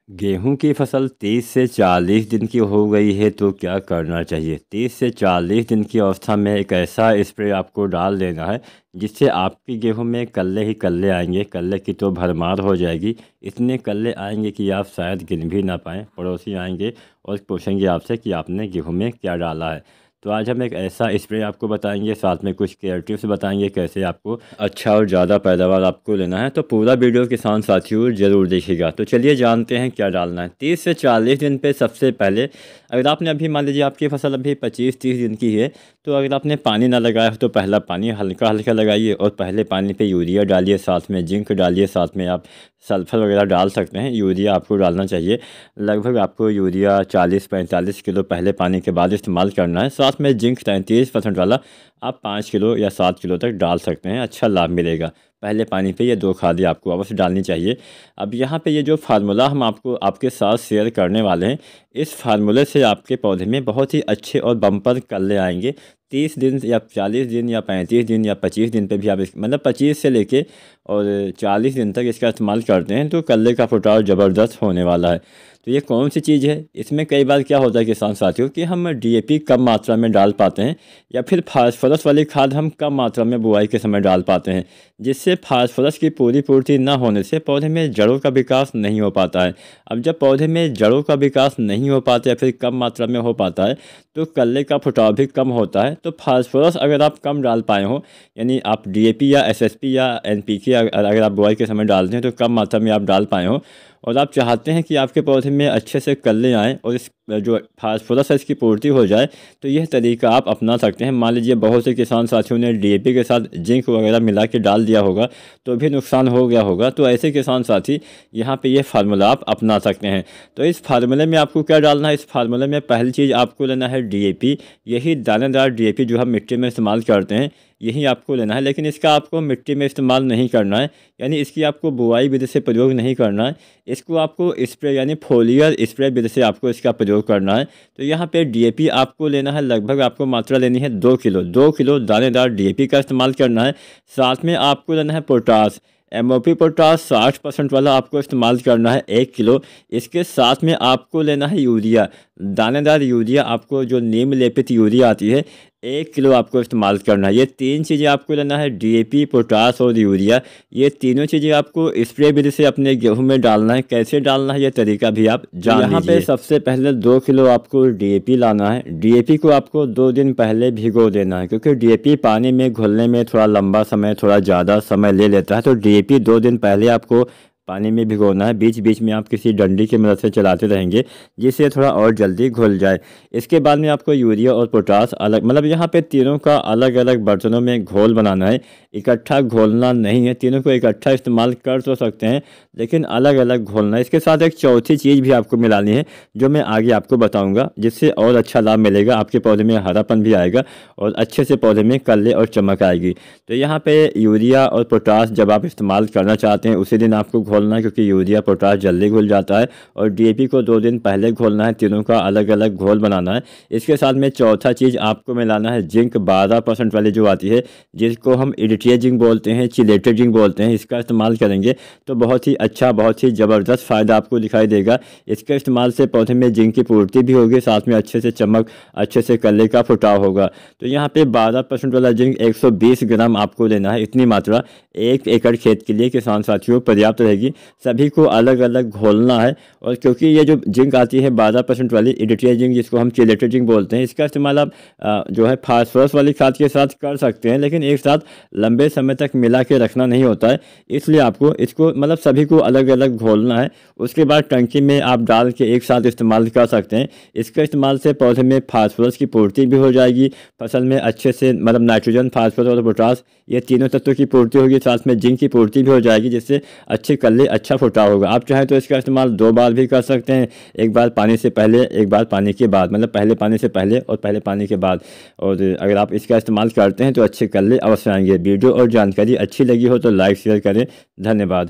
गेहूं की फसल 30 से 40 दिन की हो गई है तो क्या करना चाहिए। 30 से 40 दिन की अवस्था में एक ऐसा स्प्रे आपको डाल देना है जिससे आपकी गेहूं में कल्ले ही कल्ले आएंगे। कल्ले की तो भरमार हो जाएगी। इतने कल्ले आएंगे कि आप शायद गिन भी ना पाएँ। पड़ोसी आएंगे और पूछेंगे आपसे कि आपने गेहूं में क्या डाला है। तो आज हम एक ऐसा स्प्रे आपको बताएंगे, साथ में कुछ केयर टिप्स बताएंगे कैसे आपको अच्छा और ज़्यादा पैदावार आपको लेना है। तो पूरा वीडियो किसान साथियों ज़रूर देखिएगा। तो चलिए जानते हैं क्या डालना है। 30 से 40 दिन पे सबसे पहले अगर आपने अभी मान लीजिए आपकी फसल अभी 25-30 दिन की है, तो अगर आपने पानी ना लगाया हो तो पहला पानी हल्का हल्का लगाइए और पहले पानी पे यूरिया डालिए, साथ में जिंक डालिए, साथ में आप सल्फर वगैरह डाल सकते हैं। यूरिया आपको डालना चाहिए, लगभग आपको यूरिया 40-45 किलो पहले पानी के बाद इस्तेमाल करना है। साथ में जिंक 33% वाला आप 5 किलो या 7 किलो तक डाल सकते हैं, अच्छा लाभ मिलेगा। पहले पानी पे ये दो खादें आपको अवश्य डालनी चाहिए। अब यहाँ पे ये जो फार्मूला हम आपको आपके साथ शेयर करने वाले हैं, इस फार्मूले से आपके पौधे में बहुत ही अच्छे और बम्पर कल्ले आएंगे। 30 दिन या 40 दिन या 35 दिन या 25 दिन पे भी आप मतलब 25 से लेके और 40 दिन तक इसका इस्तेमाल करते हैं तो कल्ले का फुटाव ज़बरदस्त होने वाला है। तो ये कौन सी चीज़ है, इसमें कई बार क्या होता है किसान साथियों कि हम डीएपी कम मात्रा में डाल पाते हैं या फिर फास्फोरस वाली खाद हम कम मात्रा में बुआई के समय डाल पाते हैं, जिससे फास्फोरस की पूरी पूर्ति न होने से पौधे में जड़ों का विकास नहीं हो पाता है। अब जब पौधे में जड़ों का विकास नहीं हो पाता या फिर कम मात्रा में हो पाता है तो कल्ले का फुटाव भी कम होता है। तो फास्फोरस अगर आप कम डाल पाए हो, यानी आप डीएपी या एसएसपी या एनपीके अगर आप बुआई के समय डालते हैं तो कम मात्रा में आप डाल पाए हो और आप चाहते हैं कि आपके पौधे में अच्छे से कल्ले आएँ और इस जो फास्फोरस है इसकी पूर्ति हो जाए, तो यह तरीका आप अपना सकते हैं। मान लीजिए बहुत से किसान साथियों ने डीएपी के साथ जिंक वगैरह मिला के डाल दिया होगा तो भी नुकसान हो गया होगा, तो ऐसे किसान साथी यहाँ पे ये फार्मूला आप अपना सकते हैं। तो इस फार्मूले में आपको क्या डालना है, इस फार्मूले में पहली चीज़ आपको लेना है डीएपी। यही दानेदार डीएपी जो हम मिट्टी में इस्तेमाल करते हैं यही आपको लेना है, लेकिन इसका आपको मिट्टी में इस्तेमाल नहीं करना है, यानी इसकी आपको बुआई विधि से प्रयोग नहीं करना है। इसको आपको स्प्रे यानी फोलियर स्प्रे विधि से आपको इसका प्रयोग करना है। तो यहाँ पे डीएपी आपको लेना है, लगभग आपको मात्रा लेनी है 2 किलो। 2 किलो दानेदार डीएपी का इस्तेमाल करना है। साथ में आपको लेना है पोटास, एमओपी पोटास 60% वाला आपको इस्तेमाल करना है 1 किलो। इसके साथ में आपको लेना है यूरिया, दानेदार यूरिया, आपको जो नीम लेपित यूरिया आती है 1 किलो आपको इस्तेमाल करना है। ये तीन चीज़ें आपको लेना है, डीएपी, पोटास और यूरिया। ये तीनों चीज़ें आपको स्प्रे विधि से अपने गेहूं में डालना है। कैसे डालना है ये तरीका भी आप जान लीजिए। यहाँ पे सबसे पहले 2 किलो आपको डीएपी लाना है। डीएपी को आपको 2 दिन पहले भिगो देना है, क्योंकि डीएपी पानी में घुलने में थोड़ा लंबा समय, थोड़ा ज़्यादा समय ले लेता है। तो डीएपी 2 दिन पहले आपको पानी में भिगोना है। बीच बीच में आप किसी डंडी की मदद से चलाते रहेंगे जिससे थोड़ा और जल्दी घुल जाए। इसके बाद में आपको यूरिया और पोटास अलग, मतलब यहाँ पे तीनों का अलग अलग बर्तनों में घोल बनाना है, इकट्ठा घोलना नहीं है। तीनों को इकट्ठा इस्तेमाल कर तो सकते हैं लेकिन अलग अलग घोलना है। इसके साथ एक चौथी चीज़ भी आपको मिलानी है जो मैं आगे आपको बताऊँगा, जिससे और अच्छा लाभ मिलेगा, आपके पौधे में हरापन भी आएगा और अच्छे से पौधे में कल्ले और चमक आएगी। तो यहाँ पे यूरिया और पोटास जब आप इस्तेमाल करना चाहते हैं उसी दिन आपको घोलना है, क्योंकि यूरिया पोटास जल्दी घुल जाता है, और डीएपी को 2 दिन पहले घोलना है। तीनों का अलग अलग घोल बनाना है। इसके साथ में चौथा चीज़ आपको मिलाना है जिंक 12% वाली जो आती है, जिसको हम इरिटिया जिंक बोलते हैं, चिलेटेड जिंक बोलते हैं। इसका इस्तेमाल करेंगे तो बहुत ही अच्छा, बहुत ही ज़बरदस्त फ़ायदा आपको दिखाई देगा। इसके इस्तेमाल से पौधे में जिंक की पूर्ति भी होगी, साथ में अच्छे से चमक, अच्छे से कल्ले का फुटाव होगा। तो यहाँ पे 12% वाला जिंक 120 ग्राम आपको लेना है। इतनी मात्रा 1 एकड़ खेत के लिए किसान साथियों पर्याप्त रहेगी। सभी को अलग अलग घोलना है। और क्योंकि ये जो जिंक आती है 12% वाली इरिटिया जिंक, जिसको हम चिलेटेड जिंक बोलते हैं, इसका इस्तेमाल आप जो है फास्फोरस वाली खाद के साथ कर सकते हैं, लेकिन एक साथ लंबे समय तक मिला के रखना नहीं होता है। इसलिए आपको इसको मतलब सभी को अलग अलग घोलना है। उसके बाद टंकी में आप डाल के एक साथ इस्तेमाल कर सकते हैं। इसके इस्तेमाल से पौधे में फास्फोरस की पूर्ति भी हो जाएगी, फसल में अच्छे से मतलब नाइट्रोजन, फास्फोरस और पोटास ये तीनों तत्वों की पूर्ति होगी, साथ में जिंक की पूर्ति भी हो जाएगी, जिससे अच्छे कल्ले, अच्छा फुटाव होगा। आप चाहें तो इसका इस्तेमाल 2 बार भी कर सकते हैं, एक बार पानी से पहले, एक बार पानी के बाद, मतलब पहले पानी से पहले और पहले पानी के बाद। और अगर आप इसका इस्तेमाल करते हैं तो अच्छे कल्ले अवश्य आएंगे। वीडियो और जानकारी अच्छी लगी हो तो लाइक शेयर करें। धन्यवाद।